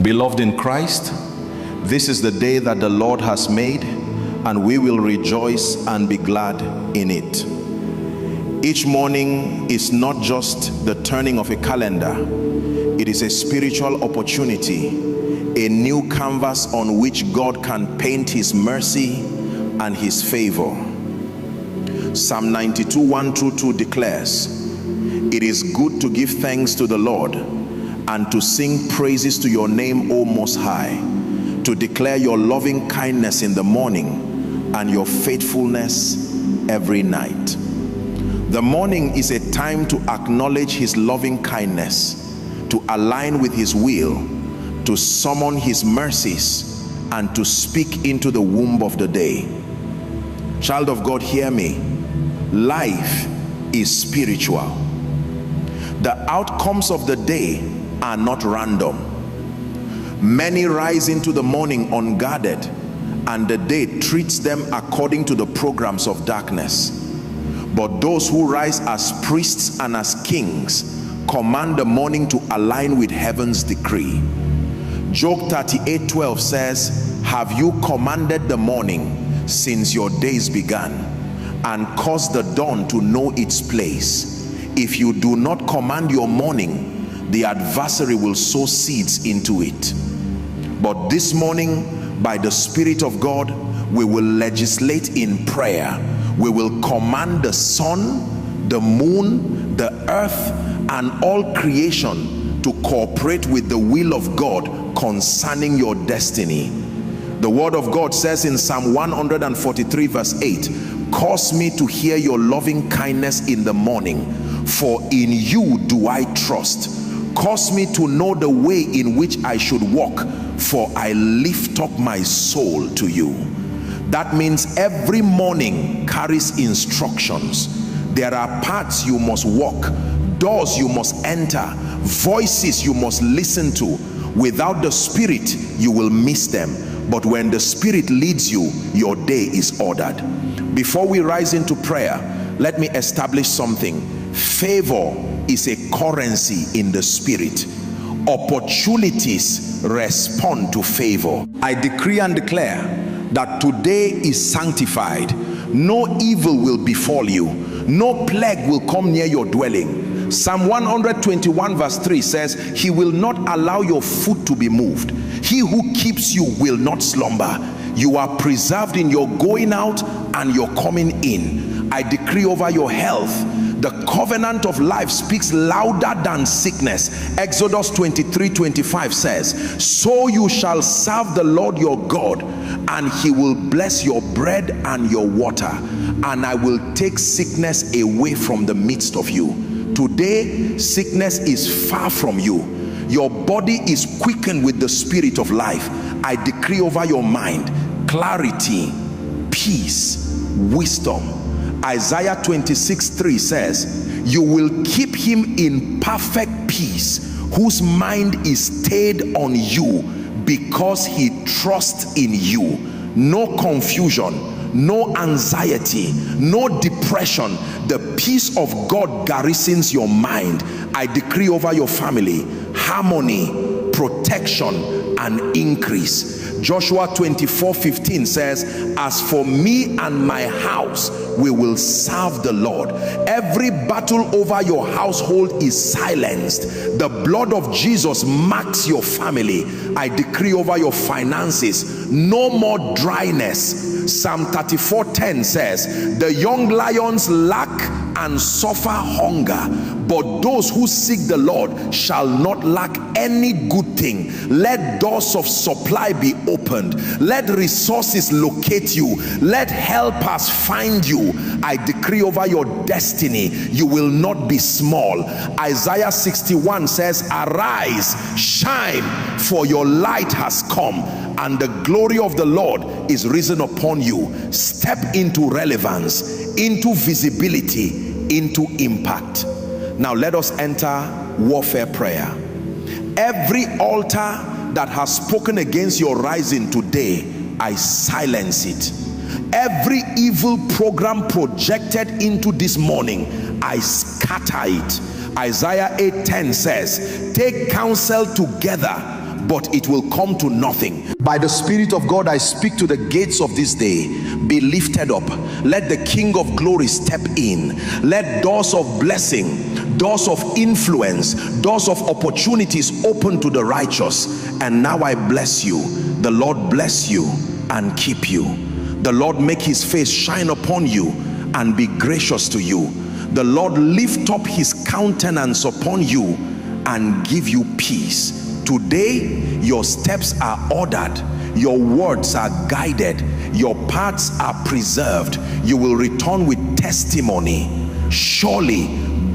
Beloved in Christ, this is the day that the Lord has made, and we will rejoice and be glad in it. Each morning is not just the turning of a calendar, it is a spiritual opportunity, a new canvas on which God can paint His mercy and His favor. Psalm 92, 1-2 declares, "It is good to give thanks to the Lord and to sing praises to your name, O Most High, to declare your loving kindness in the morning and your faithfulness every night." The morning is a time to acknowledge His loving kindness, to align with His will, to summon His mercies, and to speak into the womb of the day. Child of God, hear me. Life is spiritual. The outcomes of the day are not random. Many rise into the morning unguarded, and the day treats them according to the programs of darkness. But those who rise as priests and as kings command the morning to align with heaven's decree. Job 38:12 says, "Have you commanded the morning since your days began, and caused the dawn to know its place? If you do not command your morning, the adversary will sow seeds into it." But this morning, by the Spirit of God, we will legislate in prayer. We will command the sun, the moon, the earth, and all creation to cooperate with the will of God concerning your destiny. The word of God says in Psalm 143 verse 8, "Cause me to hear your loving kindness in the morning, for in you do I trust. Cause me to know the way in which I should walk, for I lift up my soul to you." That means every morning carries instructions. There are paths you must walk, doors you must enter, voices you must listen to. Without the Spirit, you will miss them. But when the Spirit leads you, your day is ordered. Before we rise into prayer, let me establish something. Favor is a currency in the Spirit. Opportunities respond to favor. I decree and declare that today is sanctified. No evil will befall you. No plague will come near your dwelling. Psalm 121 verse 3 says, "He will not allow your foot to be moved. He who keeps you will not slumber." You are preserved in your going out and your coming in. I decree over your health, the covenant of life speaks louder than sickness. Exodus 23:25 says, "So you shall serve the Lord your God, and He will bless your bread and your water, and I will take sickness away from the midst of you." Today, sickness is far from you. Your body is quickened with the Spirit of life. I decree over your mind clarity, peace, wisdom. Isaiah 26:3 says, "You will keep him in perfect peace, whose mind is stayed on you, because he trusts in you." No confusion, no anxiety, no depression. The peace of God garrisons your mind. I decree over your family harmony, protection, and increase. Joshua 24:15 says, "As for me and my house, we will serve the Lord." Every battle over your household is silenced. The blood of Jesus marks your family. I decree over your finances, no more dryness. Psalm 34:10 says, "The young lions lack and suffer hunger, but those who seek the Lord shall not lack any good thing." Let doors of supply be opened. Let resources locate you. Let helpers find you. I decree over your destiny, you will not be small. Isaiah 61 says, "Arise, shine, for your light has come, and the glory of the Lord is risen upon you." Step into relevance, into visibility, into impact. Now let us enter warfare prayer. Every altar that has spoken against your rising today, I silence it. Every evil program projected into this morning, I scatter it. Isaiah 8:10 says, "Take counsel together but it will come to nothing. By the Spirit of God, I speak to the gates of this day. Be lifted up. Let the King of Glory step in. Let doors of blessing, doors of influence, doors of opportunities open to the righteous. And now I bless you. The Lord bless you and keep you. The Lord make his face shine upon you and be gracious to you. The Lord lift up his countenance upon you and give you peace. Today, your steps are ordered, your words are guided, your paths are preserved. You will return with testimony. Surely,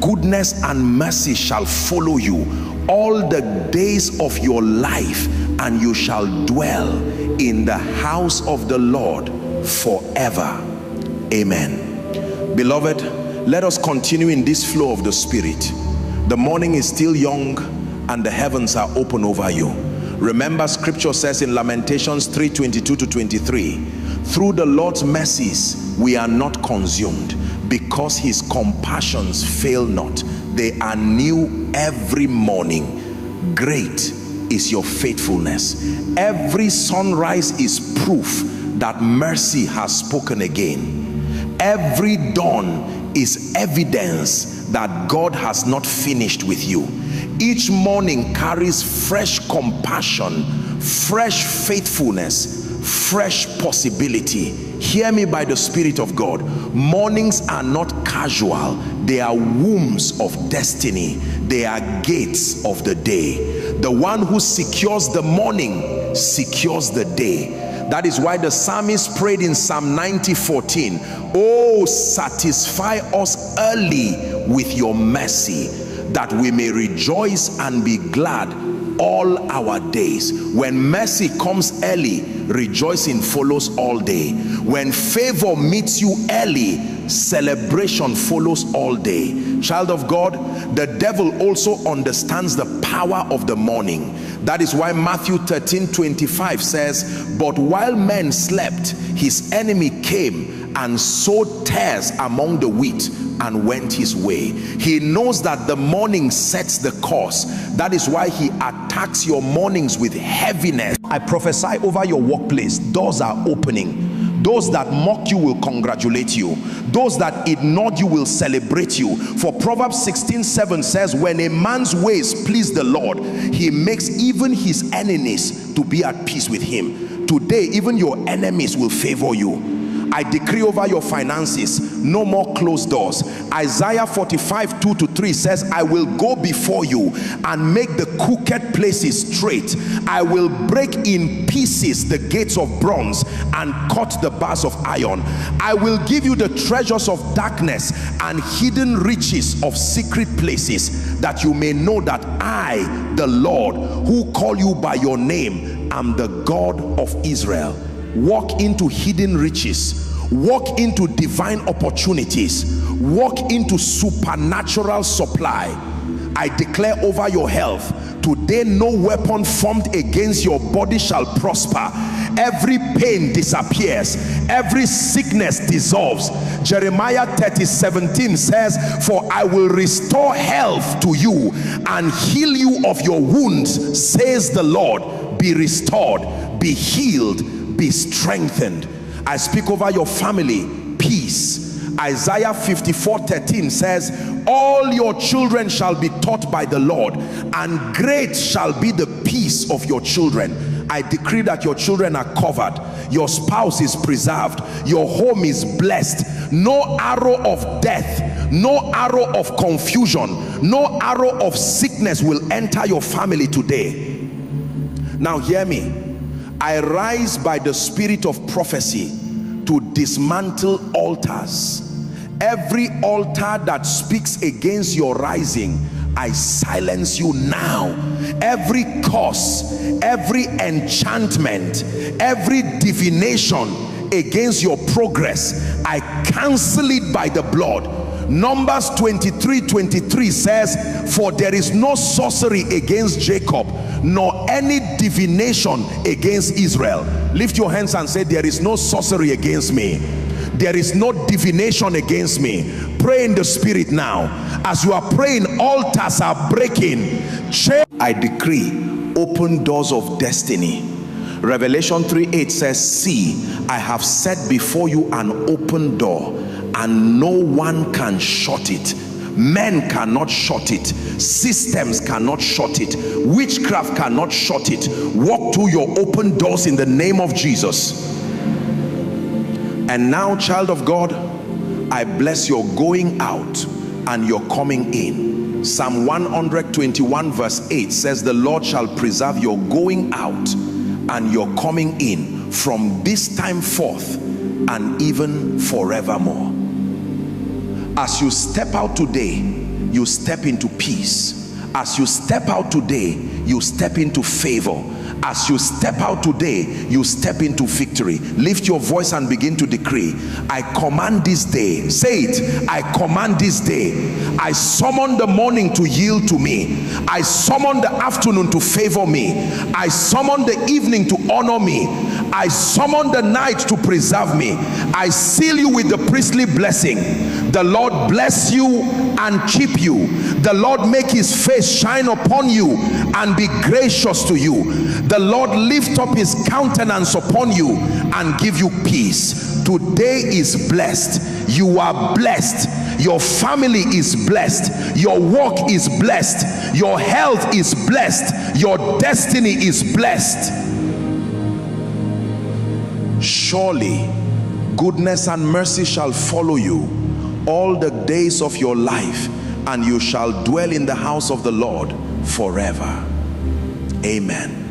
goodness and mercy shall follow you all the days of your life, and you shall dwell in the house of the Lord forever. Amen. Beloved, let us continue in this flow of the Spirit. The morning is still young and the heavens are open over you. Remember, scripture says in Lamentations 3:22-23, through the Lord's mercies we are not consumed, because his compassions fail not. They are new every morning. Great is your faithfulness. Every sunrise is proof that mercy has spoken again. Every dawn is evidence that God has not finished with you. Each morning carries fresh compassion, fresh faithfulness, fresh possibility. Hear me by the Spirit of God. Mornings are not casual. They are wombs of destiny. They are gates of the day. The one who secures the morning secures the day. That is why the psalmist prayed in Psalm 90:14, oh, satisfy us early with your mercy, that we may rejoice and be glad all our days. When mercy comes early, rejoicing follows all day. When favor meets you early, celebration follows all day. Child of God, the devil also understands the power of the morning. That is why Matthew 13:25 says, but while men slept, his enemy came and sowed tares among the wheat and went his way. He knows that the morning sets the course. That is why he attacks your mornings with heaviness. I prophesy over your workplace, doors are opening. Those that mock you will congratulate you. Those that ignored you will celebrate you. For Proverbs 16:7 says, when a man's ways please the Lord, he makes even his enemies to be at peace with him. Today, even your enemies will favor you. I decree over your finances, no more closed doors. Isaiah 45:2-3 says, I will go before you and make the crooked places straight. I will break in pieces the gates of bronze and cut the bars of iron. I will give you the treasures of darkness and hidden riches of secret places, that you may know that I, the Lord, who call you by your name, am the God of Israel. Walk into hidden riches, walk into divine opportunities, walk into supernatural supply. I declare over your health, today no weapon formed against your body shall prosper. Every pain disappears, every sickness dissolves. Jeremiah 30:17 says, for I will restore health to you and heal you of your wounds, says the Lord. Be restored, be healed, be strengthened. I speak over your family, peace. Isaiah 54:13 says, all your children shall be taught by the Lord, and great shall be the peace of your children. I decree that your children are covered, your spouse is preserved, your home is blessed. No arrow of death, no arrow of confusion, no arrow of sickness will enter your family today. Now hear me. I rise by the spirit of prophecy to dismantle altars. Every altar that speaks against your rising, I silence you now. Every curse, every enchantment, every divination against your progress, I cancel it by the blood. Numbers 23:23 says, for there is no sorcery against Jacob, nor any divination against Israel. Lift your hands and say, there is no sorcery against me. There is no divination against me. Pray in the spirit now. As you are praying, altars are breaking. I decree open doors of destiny. Revelation 3:8 says, see, I have set before you an open door, and no one can shut it. Men cannot shut it. Systems cannot shut it. Witchcraft cannot shut it. Walk through your open doors in the name of Jesus. And now, child of God, I bless your going out and your coming in. Psalm 121 verse 8 says, the Lord shall preserve your going out and your coming in from this time forth and even forevermore. As you step out today, you step into peace. As you step out today, you step into favor. As you step out today, you step into victory. Lift your voice and begin to decree. I command this day. Say it. I command this day. I summon the morning to yield to me. I summon the afternoon to favor me. I summon the evening to honor me. I summon the night to preserve me. I seal you with the priestly blessing. The Lord bless you and keep you. The Lord make his face shine upon you and be gracious to you. The Lord lift up his countenance upon you and give you peace. Today is blessed. You are blessed. Your family is blessed. Your work is blessed. Your health is blessed. Your destiny is blessed. Surely goodness and mercy shall follow you all the days of your life, and you shall dwell in the house of the Lord forever. Amen.